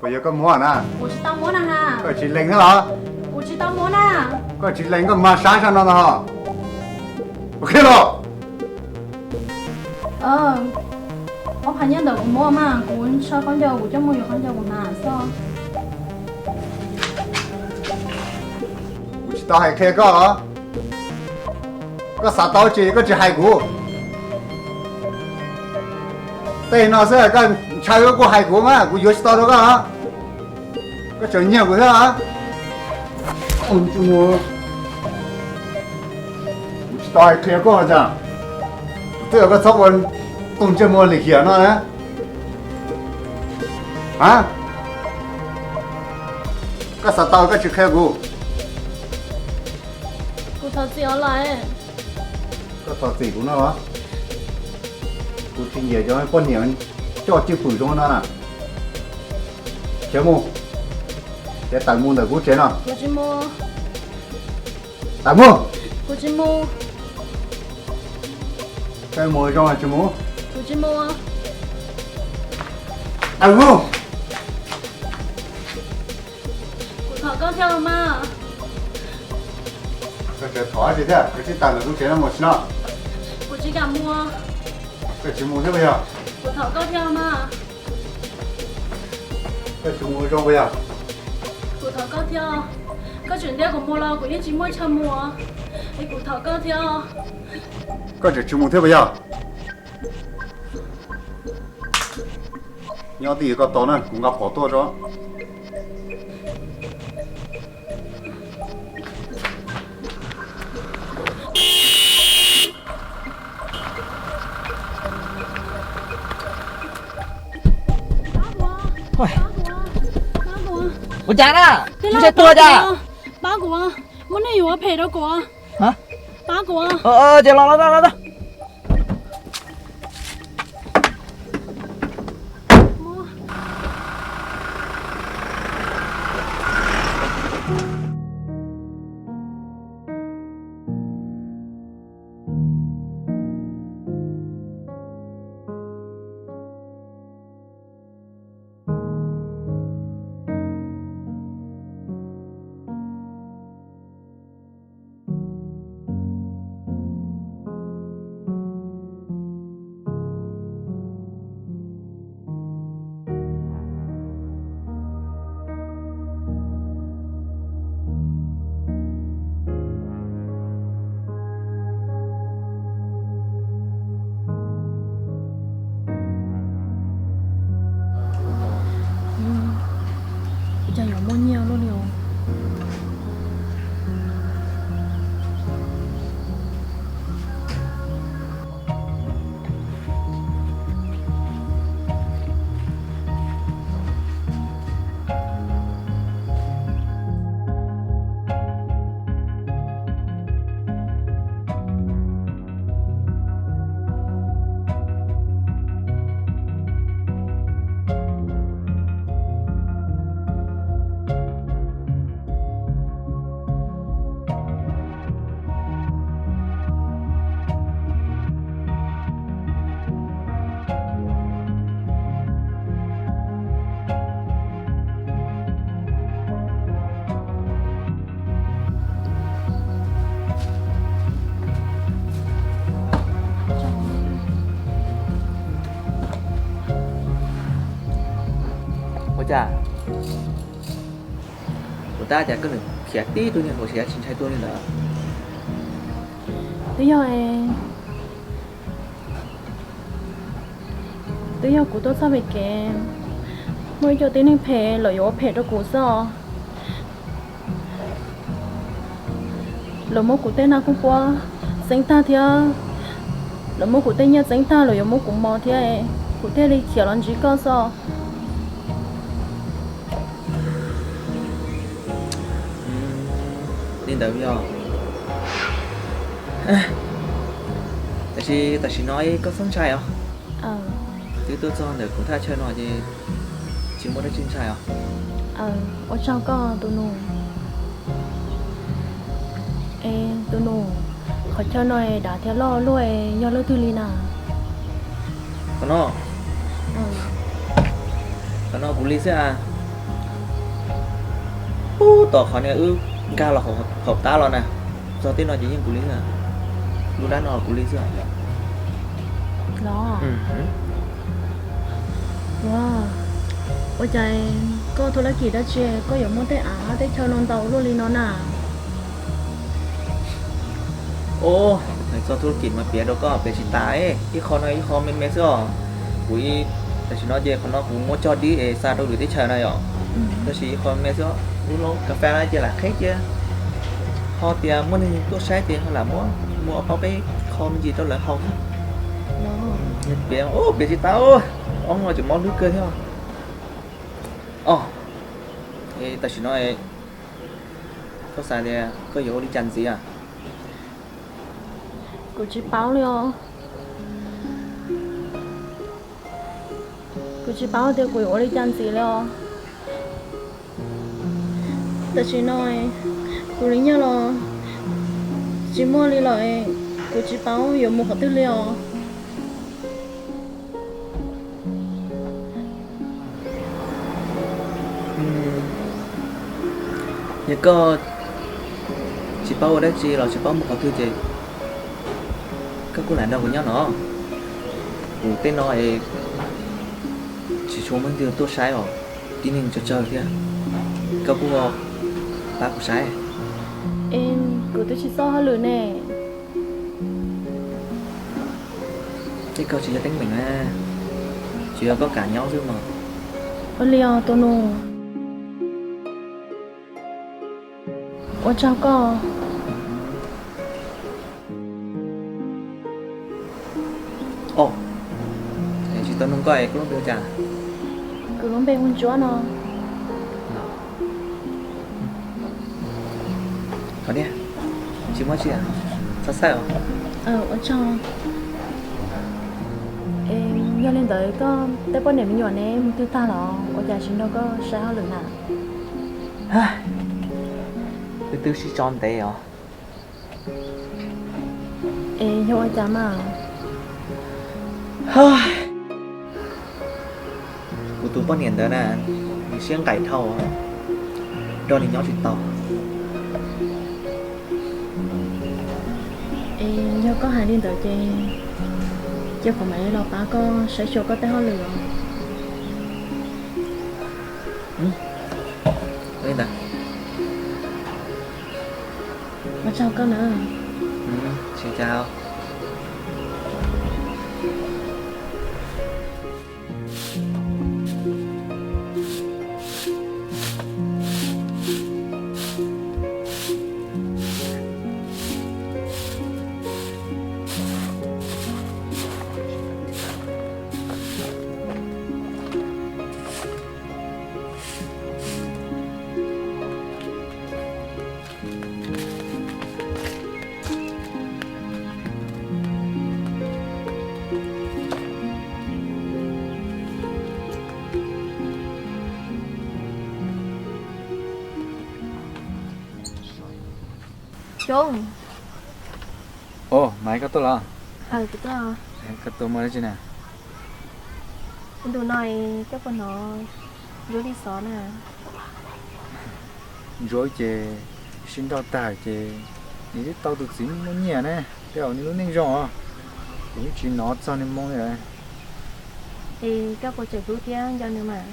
bây giờ có mua nè 我知道摸了哈， có chỉ lên thế hả 我知道摸了。 có chỉ lên có mà sáng sáng nó hả ok rồi 我朋友的摸嘛，我说看着我就没有看着我嘛，是。 我知道还开个啊có啥刀chỉ có chỉ hai cú đây nó sẽ cái trái của hai cú mà của yoshi tao đó cả có chuyện nhiều của thế hả ôi chú mua chỉ tao hay khai có chứ tôi có thóc vẫn tung chân mua lịch hiện nó đấy hả có啥刀có chỉ khai cú 骨头只有来， có tao gì của nó hảกูทิ้งเหยื่อจะให้ป้นเหนียวจ่อจิ้มปุ๋ยตรงนั้นน่ะเขียวมูเดี๋ยวตัดมูแต่กูเจ๋งอ่ะ 我去摸， ตัดมู 我去摸， ใช้มูจ่อจิ้มมู 我去摸啊， ตัดมู 骨头高跳了吗？ ก็จะถอยสิแท้ก็ที่ตัดแล้วกูเจ๋งแล้วหมดสินะ 我只敢摸， ก็จิ้มมูใช่ไหมอ่ะ 骨头高跳了吗？ ก็จิ้มมูจ่อไปอ่ะ 骨头高跳，高chuyển đeo của mua lo của những chỉ mua cho mua, cái骨头高跳， ก็จะจิ้มมูใช่ไหมอ่ะnhau thì có tao nè cũng gặp khó tôi đó Ôi, 八股， 我讲了，对你才多的。八股，我那有我陪着过，啊？八股，这来。这有没尿了了？ 我讲，我大家可能偏低多年，我现在青菜多年了。对呀哎，对呀，骨头差别给，我就等你陪，了有我陪着骨噻。了么骨头那cũng qua，生他theo，了么骨头也生他了有么骨毛theo，骨头里贴了几个噻。 nên đâu do tại chị nói có sống trai không? Chứ tôi cho được cũng thay chơi nói thì chỉ muốn được chính trai không? Ở trong có tụi nụ tụi nụ khỏi chơi nói đã theo lo luôn do lỡ thư lì nào còn nó cũng lý sẽ ô tỏ khỏi này ca là học ta rồi nè do tên nó chỉ những cú lý à lúc đã nó là cú lý chưa lo ừ wow ôi trời có thôi là kỳ đã chơi có giống món té té chơi non tàu luôn đi nó nà ô này doธุรกิจมาเปียเราก็เป็นชิตาที่คอน้อยคอเมนเมสก็อุ้ยแต่ชิโนเจคอนอกูโมจอดีซาโดหรือที่เชอร์นายอ๋อแต่ชิคอเมสก็รู้ลงกาแฟอะไรเจล่ะเค้กเจคอเตียมันนี่ตัวใช้เตียเขาละมัวเอาไปคอมันจีตัวละเขา lo biển ô biển chị tao ông ngồi chỉ món nước cơ theo ồ thì ta chỉ nói có sai đây có yếu đi chăn gì à cô chỉ báo liền cô chỉ báo thì cô ở đây chăn gì liền ta chỉ nói cô lính nhau lo chỉ mua đi lại cô chỉ báo有một hộp tư liệu nhưng có chỉ bao ở đây chỉ là chỉ bao một hộp thư gì các cô lại đâu của nhau nó tên nó ấy chỉ chúng mình tôi sai rồi đi nên cho chơi kia các cô ta cũng sai em cô tôi chỉ so hơn lửa nè cái câu chỉ là tính mình à chỉ là có cả nhau chứ mà ở liền tôi nô ở trong có ồ chỉ tôi không coi cũng được chả cứ luôn bên con chúa nó có đi chỉ mới chị à sao sao ở trong em nhớ lên tới có tới quan điểm nhỏ này em tư ta là ở nhà chúng đâu có sai hơn lần nào từ từ chỉ tròn té à em nhớ cha mà của tôi bao nhiêu đó nè mình xiên cải thầu đó là nhỏ chuyện tàu em nhớ có hai lên tới chứ không phải là ba có sẽ cho có tới hơn lửa lên ta mà sao có nữa xin chào chung ồ máy có tôi là tức là có tôi mới chứ nè em đồ này các con nó vô đi xó nè rồi chị xin đào tài chị những cái tàu tự chính nó nhẹ nè kiểu như nó nên rõ cũng chỉ nó cho nên mong này thì các cô chạy cứu tiếng cho nữa mà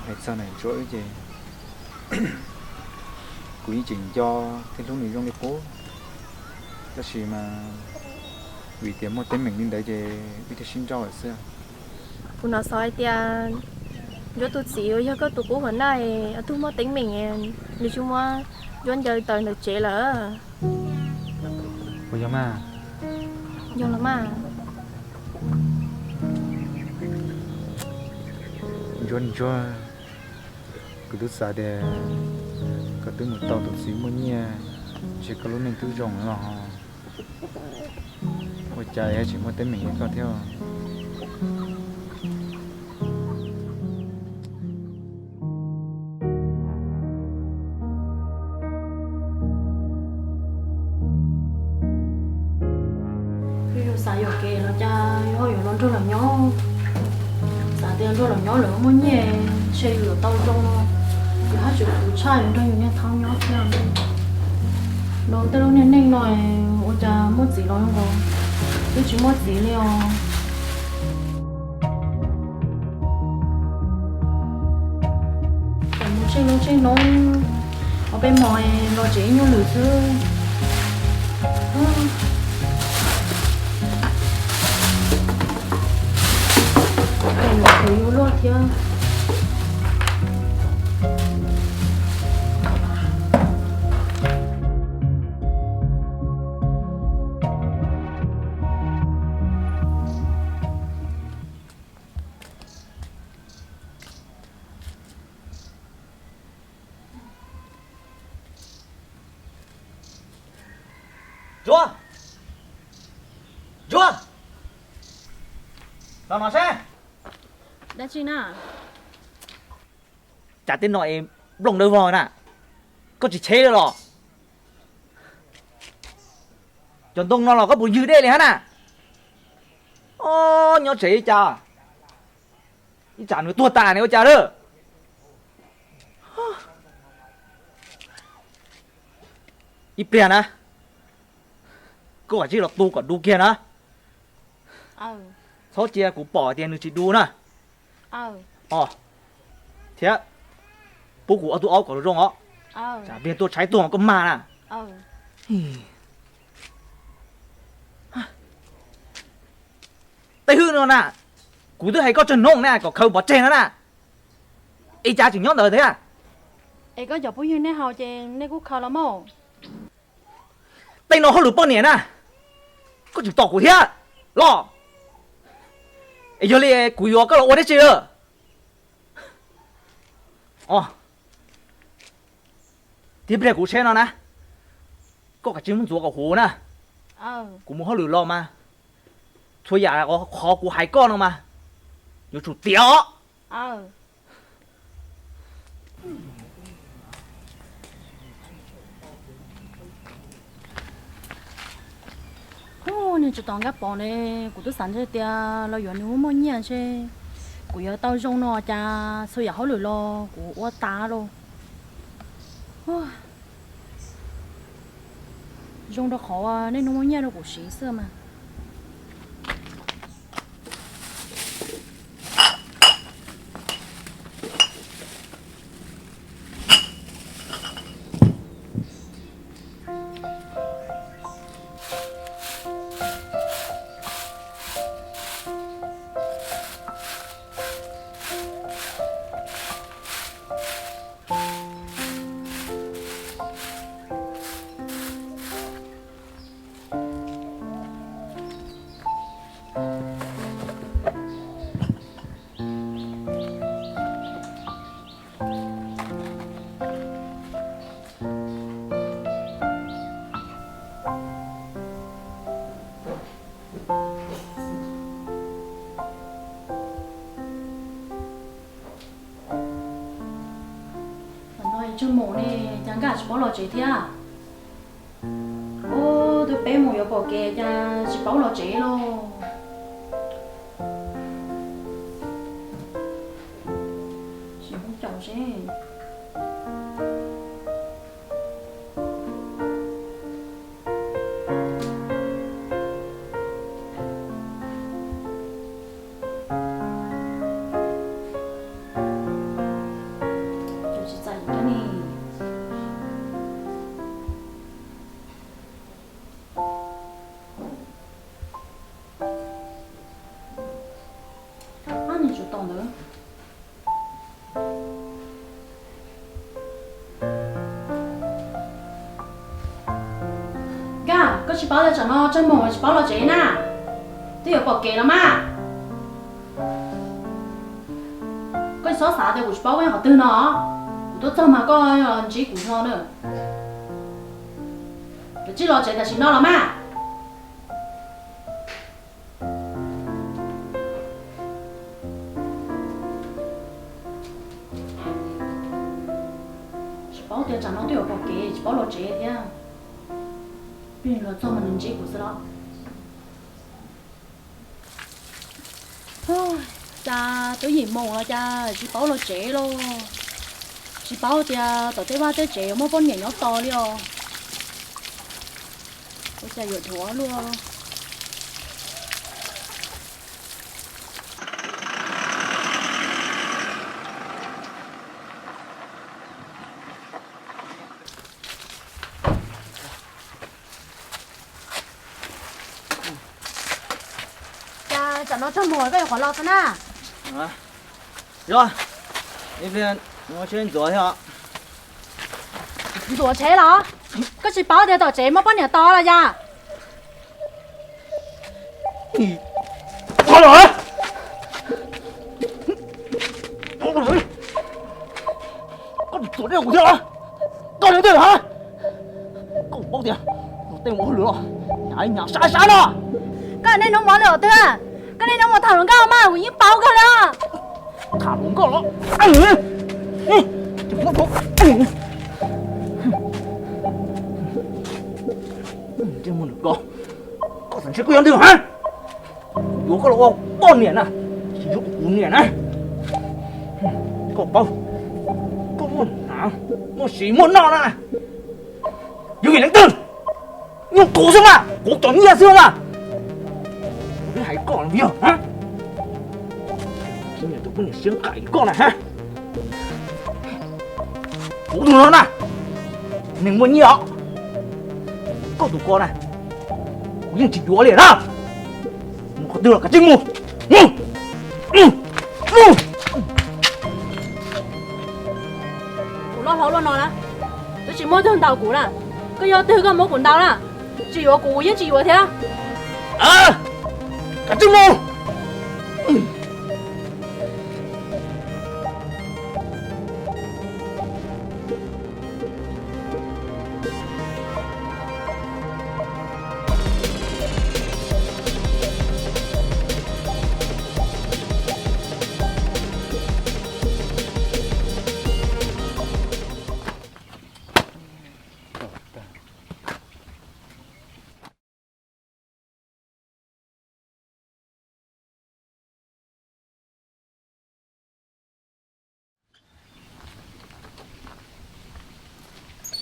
hay sau này rồi chị cũng chỉnh cho cái lúc này trong cái phố cái gì mà vì tiền một tên mình lên đấy thì bị cái xin cho ở xưa cô nó soi tiền vô tụt xíu cho có tụt cũ hôm nay thu mua tính mình đi chung mua vô chơi tờ được chế lỡ bây giờ mà vô lắm mà John cho cứ đứt xa để có tới một tàu tụt xí mua nhia chỉ có lúc này cứ rồng nữa hả ôi trời chỉ mua tên mình có theo ví dụ xài dầu kê nó cha hồi dụ nó rất là nhỏ xài tiền rồi là nhỏ lửa muốn nhẹ chơi lửa tao trong nó cứ hát chịu phụ trai đến đây những thằng nhỏ theo đi đầu tới lúc nên nên nói ôi cha mất gì rồi không có tôi chỉ mất gì liền trên nó ở bên ngoài nó chỉ như lửa xưa cái nó thấy luôn thiệt Chúa Chúa nó xe đã chi nà chả tin nói em lồng đời vòi nè có chỉ chế được rồi chuẩn tung nó là có bùi dư đây này hả ô nhớ chế cha ý chả nói tua tà này cha đó ý bèn à có phải chỉ là tu còn đu kia nữa số chia cũng bỏ tiền được chỉ đu nè thế bố của tôi áo của rong ó chả biết tôi trái tôi mà có mà nè tay hư nữa nè cú tôi hay có chân nông nè có khâu bỏ trên nữa nè ý cha chỉ nhót đời thế à em có giờ bố như nè hào chèn nè cũng khâu lắm không tay nó hơi lụt bao nhiêu nè có chịu tỏ của thế à lo ấy giờ li cú yo có là ổn đấy chưa tiếp theo cú xe nó nè có cả chứng ruột cả hồ nè cú muốn hơi lụt lo mà thôi giờ có khó cú hai con không mà nhiều chủ tiểu nên chỉ tao gấp bỏ này, cũng tôi sẵn cho tia, lo giờ nếu muốn nhảy chứ, cũng giờ tao trong nó cha, sao giờ hỏi lười lo, cũng quá ta luôn, trong đó khó nên nó muốn nhảy nó cũng xí xưa mà. Chân mổ này chẳng cả chỉ bảo lò chế thế à? Ô, tôi bé mổ yếu bỏ kè cha chỉ bảo lò chế luôn. Chỉ không chồng chứ. Có chỉ bảo là chẳng nó chân mồm chỉ bảo là chế nè, tôi有bỏ kệ lắm à. Có số xã thì chỉ bảo với họ tư nó, tôi cho mà có chỉ của nó nữa, chỉ lo chế là chỉ nó lắm à. Chỉ bảo thì chẳng nó tôi bỏ kệ, chỉ bảo là chế thế à. Bây giờ cho mình chỉ của sự đó. cha tôi nhìn mồm là cha chỉ bảo là chế lo chỉ bảo thì tao thấy ba tới chế mà con nhảy nhót to đi à tôi cha vừa thua luôn nó cho mồi cái khoản lọt thế nào? Rồi, đi về mua chuyện rồi hả? Rửa chế đó, cái chỉ bảo thì tao chế mà bắt nhà to là ra. Con rồi, con rồi, con tổ đeo của thế hả? Con đến đây hả? Con bao tiền? Tên mua lửa, nhà sai sai đó. Cái này nó món lửa thế à? Cái này nó một thằng cao mà, mình bao cái đó. Thằng con nó, chúng nó có, chứ muốn được con sản xuất quen được hả? Chú có lâu con niệm à, chỉ giúp cú niệm này, con bao, con muốn hả? Muốn xí muốn nọ này, yêu gì đánh tư, nhưng cố xem mà, cố chọn nhẹ xem mà. Cái hãy còn việc hả?今年都不能先改一个了哈！糊涂了呢，你问你啊，够đủ con này, nhưng chỉ đùa liền ha, một con đưa cả chân mù, củ lo thấu lo nói nè, tôi chỉ mua thương tàu củ nè, cái giờ từ cái mua cuốn tàu nè, chỉ có củ với chỉ có thế. Cả chân mù.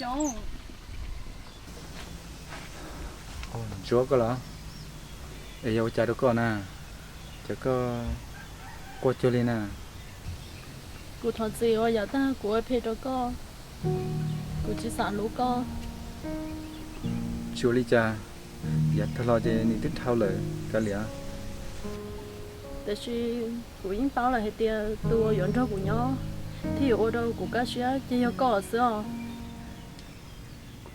Chồng. Chúa có lắm. Để yêu cha đứa con à, chứ có qua chơi lên à. Cô thật gì ơi, giờ ta của phê đó con, cô chỉ sợ lũ con. Chúa đi cha, giờ thật lo để nín thao lời cái gì à? Tại vì cô yên bảo là hết tiền tôi dọn cho cô nhỏ, thì ở đâu cô cá sấu chỉ có có sữa.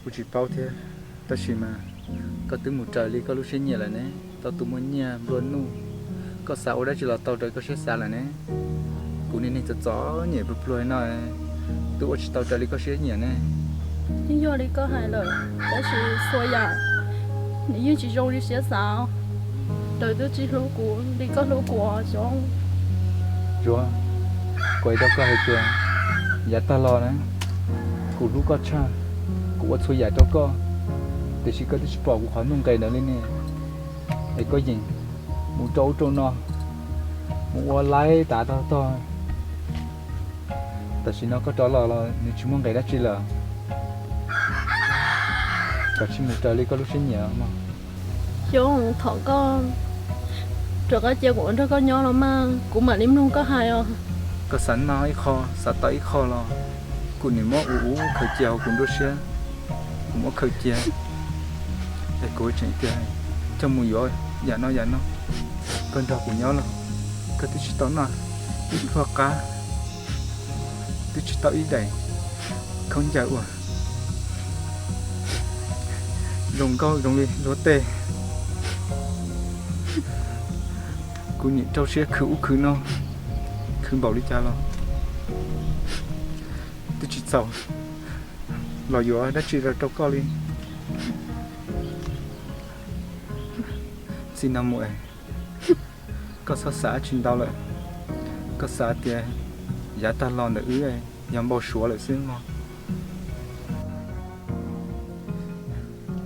Cô chỉ bảo thế, ta chỉ mà có từ một trời đi có lúc sinh nhật là nè, tao tụi mình nhà luôn nu, có sao đó chỉ là tao trời có sẽ xa là nè, cô nên cho chó nhẹ bự bự nói, tụi chỉ tao trời đi có sẽ nhẹ nè. Nhưng giờ đi có hai lời, tại vì xôi à, nếu chỉ dùng đi sẽ sao, đời tôi chỉ lúa của, đi có lúa của xong. Chúa, quay đâu có hay chưa? Dạ ta lo nè, cô lúc có cha, cô xôi dạ đâu có. Để chỉ có thể bỏ cuộc khoản nông cây nữa lên nè, ấy có gì, muốn trâu trâu no, muốn lái tạ to to,แต่chỉ nó có trâu là nếu chúng muốn cái đó chỉ là, cả chỉ một trời đi có lúc sinh nhở mà, Chú thọ con, rồi cái chơi của nó có nhỏ lắm mà, cũng mà liếm luôn có hay không? có sẵn nói kho, sẵn tới kho lo, cũng nếu mà ủ khởi chiều cũng đôi xe, cũng có khởi chiều. Để cố chạy tiền cho mùi rồi dạ nó cơn đau của nhau là cái thứ chỉ tao nói ít hoa cá thứ chỉ tao ít đầy không chạy ủa rồng câu rồng đi lúa tê cô nhị trâu xe khử nó khử bảo đi cha lo thứ chỉ sầu lò dừa đã chỉ là trâu co đi xin năm muội có sao xã trình đau lại có xã tiền giá ta lo được ứ ấy nhắm bao số lại xíu ngon